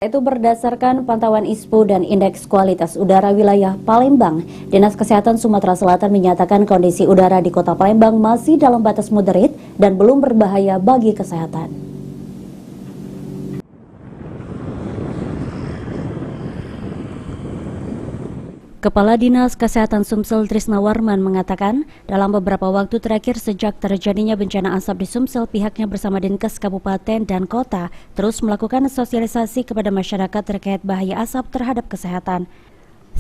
Itu berdasarkan pantauan ISPU dan Indeks Kualitas Udara wilayah Palembang, Dinas Kesehatan Sumatera Selatan menyatakan kondisi udara di Kota Palembang masih dalam batas moderate dan belum berbahaya bagi kesehatan. Kepala Dinas Kesehatan Sumsel Trisna Warman mengatakan, dalam beberapa waktu terakhir sejak terjadinya bencana asap di Sumsel, pihaknya bersama Dinkes Kabupaten dan Kota terus melakukan sosialisasi kepada masyarakat terkait bahaya asap terhadap kesehatan.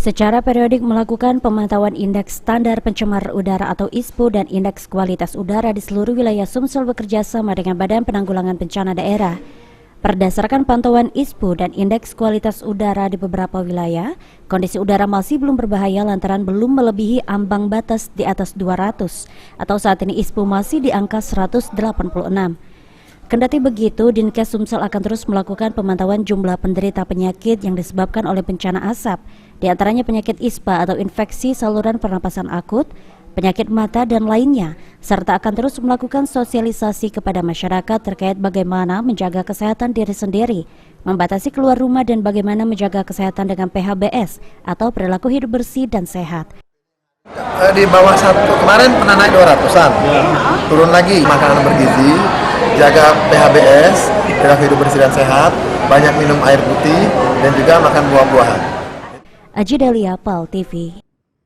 Secara periodik melakukan pemantauan indeks standar pencemar udara atau ISPU dan indeks kualitas udara di seluruh wilayah Sumsel bekerja sama dengan Badan Penanggulangan Bencana Daerah. Berdasarkan pantauan ISPU dan indeks kualitas udara di beberapa wilayah, kondisi udara masih belum berbahaya lantaran belum melebihi ambang batas di atas 200, atau saat ini ISPU masih di angka 186. Kendati begitu, Dinkes Sumsel akan terus melakukan pemantauan jumlah penderita penyakit yang disebabkan oleh bencana asap, di antaranya penyakit ISPA atau infeksi saluran pernapasan akut, penyakit mata, dan lainnya, serta akan terus melakukan sosialisasi kepada masyarakat terkait bagaimana menjaga kesehatan diri sendiri, membatasi keluar rumah, dan bagaimana menjaga kesehatan dengan PHBS atau perilaku hidup bersih dan sehat. Di bawah satu, kemarin pernah naik 200-an, turun lagi. Makanan bergizi, jaga PHBS, perilaku hidup bersih dan sehat, banyak minum air putih, dan juga makan buah-buahan. Aji Delia, PAL TV.